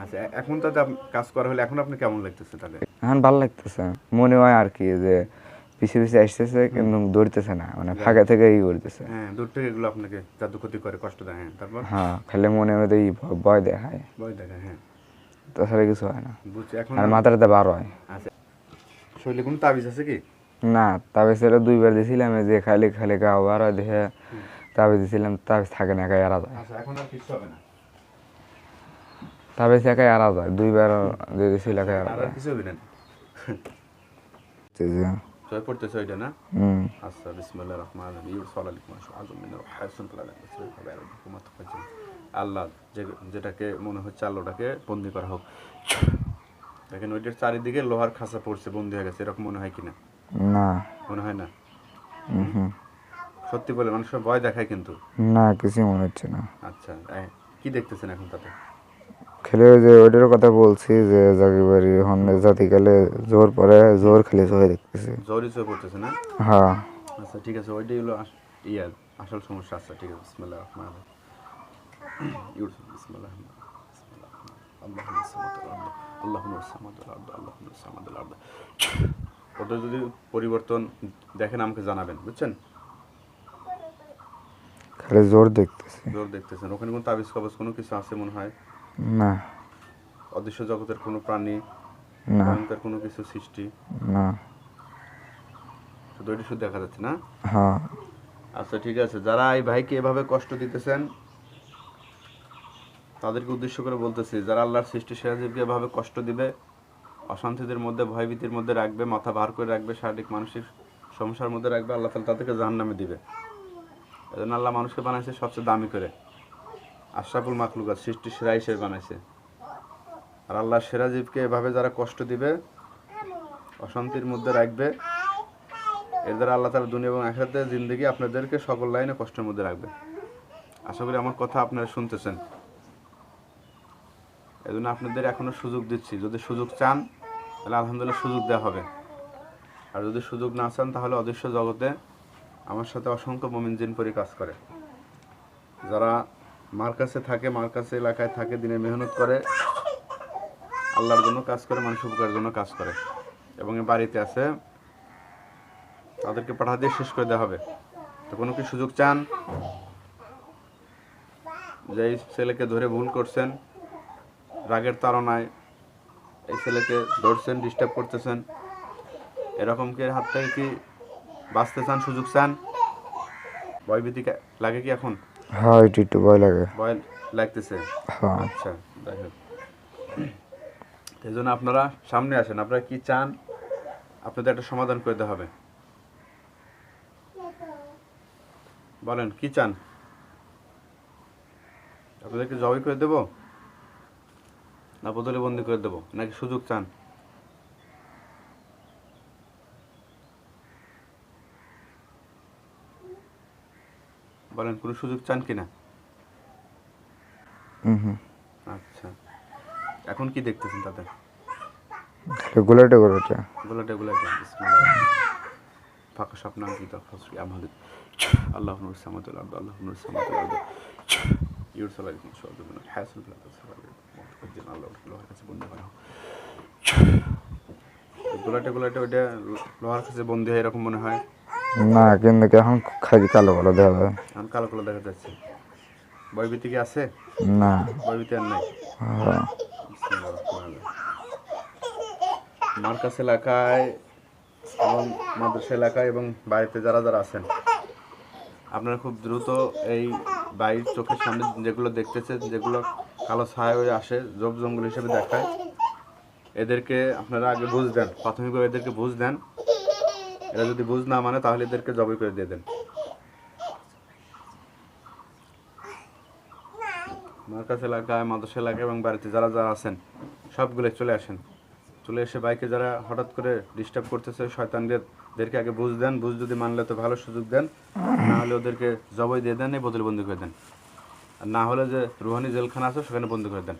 আচ্ছা, এখন তাতে কাজ করা হলে এখন আপনি কেমন লাগতেছে তাহলে? এখন ভালো লাগতেছে, মনে হয় আর কি যে পিছিয়ে পিছিয়ে আসতেছে কিন্তু ধরতেছে না, মানে ফাঁকা থেকে ই করতেছে। হ্যাঁ, দূর থেকে এগুলো আপনাকে জাদু ক্ষতি করে, কষ্ট দেয়। হ্যাঁ, তারপর হ্যাঁ, খালি মনে মধ্যে ভয় দেখায়, ভয় দেখায়। হ্যাঁ, তাছাড়া কিছু হয় না। বুঝছি। এখন আর মাথাটাতে বার হয়। আচ্ছা, শরীরে কোনো তাবিজ আছে কি? না, তাবিজ ছিল 2 বার দিয়েছিলাম, যে খালি খালি গা বার হয় দেখে তাবিজ দিয়েছিলাম, তাবিজ থাকে না, একাই আরা যায়। আচ্ছা, এখন আর কিছু হবে না? তাবিজ একাই আরা যায়, 2 বার দিয়ে দিয়েছিল, একাই আরা আর যায়। কিছু হবে না? জয় পড়তেছে ওইটা না? আচ্ছা, বিসমিল্লাহির রহমানির রহিম। ইউরসাল আলাইকুম আযম মিন হাসন তাআলা আল্লাহ, যেটাকে মনে হচ্ছে আল্লাহটাকে বন্দি করা হোক। দেখেন ওইটার চারিদিকে লোহার খাঁচা পড়ছে, বন্দি হয়ে গেছে, এরকম মনে হয় কিনা? না, মনে হয় না? সত্যি বলে মানুষের ভয় দেখায় কিন্তু। না, কিছুই মনে হচ্ছে না। আচ্ছা, কি দেখতেছেন এখন তাতে? খেলে ওই যে ওইটার কথা বলছি, যে জাগিবাড়ি হন্যে জাতিকালে জোর পরে জোর খেলে সবাই দেখতেছি। জ্বরই চোখ পড়তেছে না? হ্যাঁ। আচ্ছা, ঠিক আছে, ওইটাই হলো আসল সমস্যা। আচ্ছা, ঠিক আছে, বিসমিল্লাহির রহমানির রহিম। বিসমিল্লাহির রহমানির রহিম। ওটা যদি পরিবর্তন দেখেন আমাকে জানাবেন, বুঝছেন? খালি জোর দেখতেছি। জোর দেখতেছেন, ওখানে কোনো তাবিজ কবজ কোনো কিছু আছে মনে হয়? না, অদৃশ্য জগতের কোনো প্রাণী, না, ভয়ঙ্কর কোনো কিছু সৃষ্টি? না। শুধু ওইটা শুধু দেখা যাচ্ছে না? হ্যাঁ। আচ্ছা, ঠিক আছে, যারা এই ভাইকে এভাবে কষ্ট দিতেছেন তাদেরকে উদ্দেশ্য করে বলতেছি, যারা আল্লাহর সৃষ্টি সেরাজীবকে এভাবে কষ্ট দিবে, অশান্তিদের মধ্যে, ভয়ভীতির মধ্যে রাখবে, মাথা ভার করে রাখবে, শারীরিক মানসিক সমস্যার মধ্যে রাখবে, আল্লাহ তাআলা তাদেরকে জাহান্নামে দিবে। এজন্য আল্লাহ মানুষকে বানাইছে সবচেয়ে দামি করে, আশরাফুল মাখলুকাত, সৃষ্টির সেরা হিসেবে বানাইছে। আর আল্লাহ সেরাজীবকে এভাবে যারা কষ্ট দিবে, অশান্তির মধ্যে রাখবে, এর দ্বারা আল্লাহ তাআলা দুনিয়া এবং আখিরাতের জিন্দেগি আপনাদেরকে সকল লাইনে কষ্টের মধ্যে রাখবে। আশা করি আমার কথা আপনারা শুনতেছেন। এজন্য আপনাদের এখনো সুযোগ দিচ্ছি, যদি সুযোগ চান তাহলে আলহামদুলিল্লাহ সুযোগ দেওয়া হবে। আর যদি সুযোগ না চান তাহলে অদৃশ্য জগতে আমার সাথে অসংখ্য মুমিন জিন পরি কাজ করে, যারা মার্কাসে থাকে, মার্কাসে এলাকায় থাকে, দিনে মেহনত করে, আল্লাহর জন্য কাজ করে, মানুষ উপকারের জন্য কাজ করে, এবং এই বাড়িতে আছে, তাদেরকে পাঠা দিয়ে শেষ করে দেওয়া হবে। তো কোনো কি সুযোগ চান যে এই ছেলেকে ধরে ভুল করছেন, রাগের তাড়নায় এই ছেলেকে ধরছেন, ডিস্টার্ব করতেছেন, এরকম কি হাত থেকে কি বাঁচতে চান, সুযোগ চান? ভয়ভীতি লাগে কি এখন? হ্যাঁ, একটু ভয় লাগে। ভয় লাগতেছে? হ্যাঁ। আচ্ছা, যাই হোক, এই জন্য আপনারা সামনে আসেন, আপনারা কি চান, আপনাদের একটা সমাধান করে দিতে হবে। বলেন কি চান? আপনাদেরকে জবাই করে দেবো, না বদলে বন্দি করে দেবো, নাকি সুযোগ চান? বলেন, কোনো সুযোগ চান কিনা? আচ্ছা, এখন কি দেখতেছেন তাদের? গোলাটে গোলাটে। গোলাটে গোলাটে। বিসমিল্লাহ। ফাঁকা স্বপ্ন আঙ্কিত ফসরি আমাদের আল্লাহ নূর সামাতুল আরদ, আল্লাহ নূর সামাতুল আরদ, ইউরসাল আলাইকুম শাওয়াদুন হাসান ফিল তাসফার মুতকদ্দিন, আল্লাহ লোহার কাছে বন্দী করা হোক। গোলাটে গোলাটে ওইটা লোহার কাছে বন্দী হয় এরকম মনে হয় না, কিন্তু এখন খালি কালো কালো দেখা যায়। এখন কালো কালো দেখা যাচ্ছে। ভয়ভীতি কি আছে? না। ভয়ভীতি আর নাই। হ্যাঁ। মার্কাস এলাকায় এবং মাদ্রাসা এলাকায় এবং বাড়িতে যারা যারা আছেন, আপনারা খুব দ্রুত এই বাড়ির চোখের সামনে যেগুলো দেখতেছেন, যেগুলো কালো ছায়া হয়ে আসে, জব জঙ্গল হিসেবে দেখায়, এদেরকে আপনারা আগে বুঝ দেন, প্রাথমিকভাবে এদেরকে বুঝ দেন। এরা যদি বুঝ না মানে তাহলে এদেরকে জবাই করে দিয়ে দেন। মার্কাস এলাকায়, মাদ্রাসা এলাকায় এবং বাড়িতে যারা যারা আছেন সবগুলো চলে আসেন। চলে এসে বাইকে যারা হঠাৎ করে ডিস্টার্ব করতেছে, শয়তানদেরকে আগে বুঝ দেন। বুঝ যদি মানলে তো ভালো, সুযোগ দেন, না হলে ওদেরকে জবাই দিয়ে দেন, এই বদলে বন্দি করে দেন। আর না হলে যে রুহানি জেলখানা আছে সেখানে বন্দি করে দেন।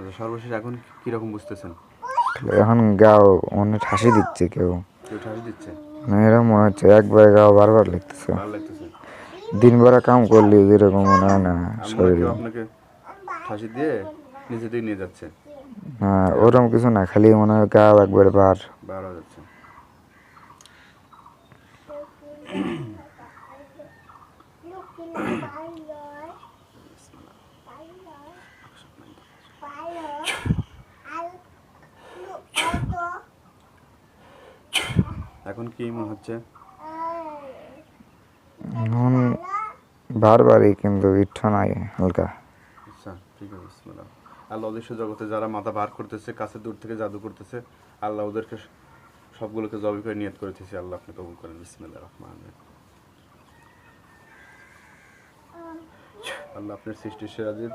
আচ্ছা, সর্বশেষ এখন কিরকম বুঝতেছেন? এখন গাও অনেক হাসি দিচ্ছে কেউ, কেউ ঠাস দিচ্ছে? মানে এরকম মনে হচ্ছে একবারে গাও বারবার লাগতেছে। ভালো লাগতেছে? দিনভরা কাম করলে যেরকম মনে হয় না আর মনে হয় শরীর, কেউ আপনাকে ফাঁসি দিয়ে নিচে দিয়ে নিয়ে যাচ্ছে, না ওরকম কিছু না, খালি মনে হয় গাও একবারে বার। বার হয়ে যাচ্ছে। এখন কি মনে হচ্ছে? এখন বারবারই, কিন্তু ইচ্ছা নাই হালকা। আচ্ছা ঠিক আছে, বিসমিল্লাহ। আল্লাহ অদৃশ্য জগতে যারা মাথা বার করতেছে, কাছে দূর থেকে জাদু করতেছে, আল্লাহ ওদেরকে সবগুলোকে জবাই করে নিয়ত করেতেছি। আল্লাহ আপনি কবুল করেন। বিসমিল্লাহির রহমানির রহিম। আল্লাহ আপনার সৃষ্টির সেরাজির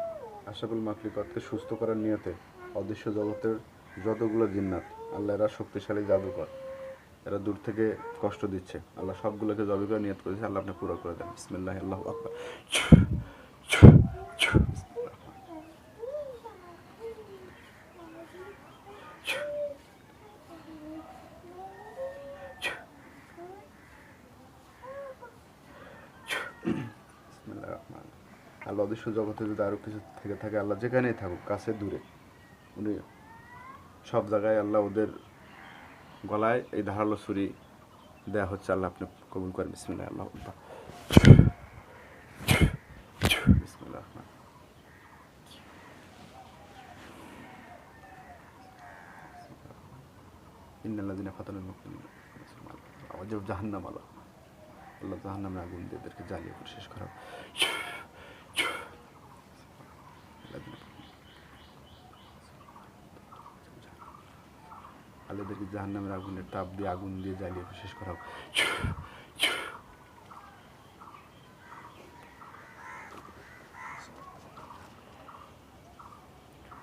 আশাকুল মাকলুকাতকে সুস্থ করার নিয়তে অদৃশ্য জগতের যতগুলো জিন্নাত, আল্লাহ এরা শক্তিশালী জাদুকর, এরা দূর থেকে কষ্ট দিচ্ছে, আল্লাহ সবগুলোকে জবাই করে নিয়ত করেছে। আল্লাহ আপনি পুরো করে দেন। বিসমিল্লাহ, আল্লাহু আকবার। বিসমিল্লাহির রহমানির রহিম। আল্লাহ অদৃশ্য জগতে যদি আরও কিছু থেকে থাকে, আল্লাহ যেখানেই থাকুক, কাছে দূরে, উনি সব জায়গায় আল্লাহ ওদের গলায় এই ধারালো ছুরি দেয়া হচ্ছে। আল্লাহ আপনি কবুল করেন। বিসমিল্লাহ, আল্লাহু আকবার। বিসমিল্লাহির রহমানির রহিম। ইন্নাল্লাযিনা ফাতানুল মুমিনিনা ওয়াজাব জাহান্নাম, আল্লাহ জাহান্নামের আগুন দিয়ে এদেরকে জ্বালিয়ে করে শেষ করা। আল্লাহ এদেরকে জাহান্নামের আগুনের তাপ দিয়ে, আগুন দিয়ে জ্বালিয়ে শেষ করা হোক।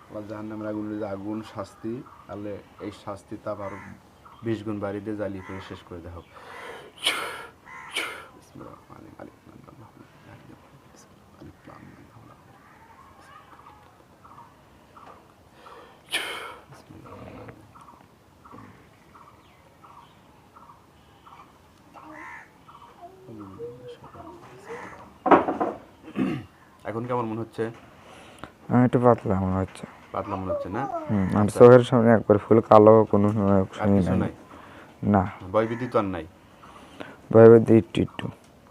আল্লাহ জাহান্নামের আগুনের যে আগুন শাস্তি, আল্লাহ এই শাস্তি তাপ আরো 20 গুণ বাড়িয়ে দিয়ে জ্বালিয়ে করে শেষ করে দেওয়া হোক। বিসমিল্লাহির রহমানির রহিম। আলিফ লাম মিম। এখন কেমন মনে হচ্ছে? একটু পাতলা মনে হচ্ছে। পাতলা মনে হচ্ছে না? আর চোখের সামনে একবার ফুল কালো, কোনো আর কিছু নাই? না, ভয়ভীতি তো আর নাই? ভয়ভীতি একটু একটু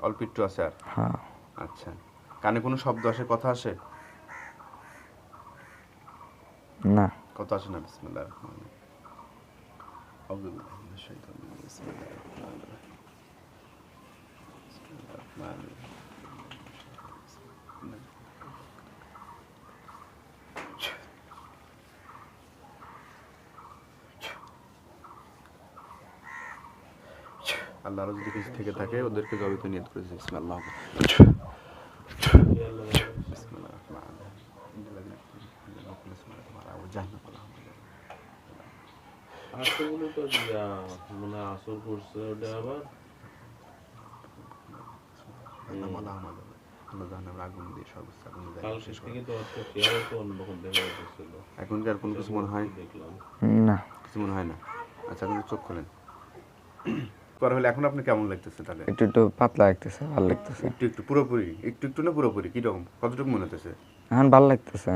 অল্প একটু আছে আর? হ্যাঁ। আচ্ছা, কানে কোনো শব্দ আসে, কথা আসে? না। কথা আসে না? বিসমিল্লাহির রহমানির রহিম। আউযু বিল্লাহি মিনাশ শাইতানির রাজিম। বিসমিল্লাহির রহমানির রহিম। বিসমিল্লাহির রহমানির রহিম। আল্লাহ যদি কিছু থেকে থাকে, ওদেরকে জবাইতে নিয়ত করেছে। বিসমিল্লাহ। বিসমিল্লাহির রহমানির রহিম। ইন্নাল্লাযিনা জাহান্নাম আল্লাহ। আসলে তো দিয়া মানে আসর করছে ওটা আবার আল্লাহ জাহান্নামের আগুন দিয়ে সর্বোচ্চ আগুন দিয়ে কালকে শেষ করে। থেকে তো একটা শেয়ারও তো অন্যরকম দেখা যাচ্ছিল। এখন কি আর কোনো কিছু মনে হয়? দেখলাম না, কিছু মনে হয় না? আচ্ছা, আপনি চোখ খোলেন। পরে হলে এখন আপনি কেমন লাগতেছে তাহলে? একটু একটু পাতলা লাগতেছে, ভালো লাগতেছে। একটু একটু পুরোপুরি? একটু একটু না পুরোপুরি? কিরকম, কতটুকু মনে হতেছে? এখন ভালো লাগতেছে।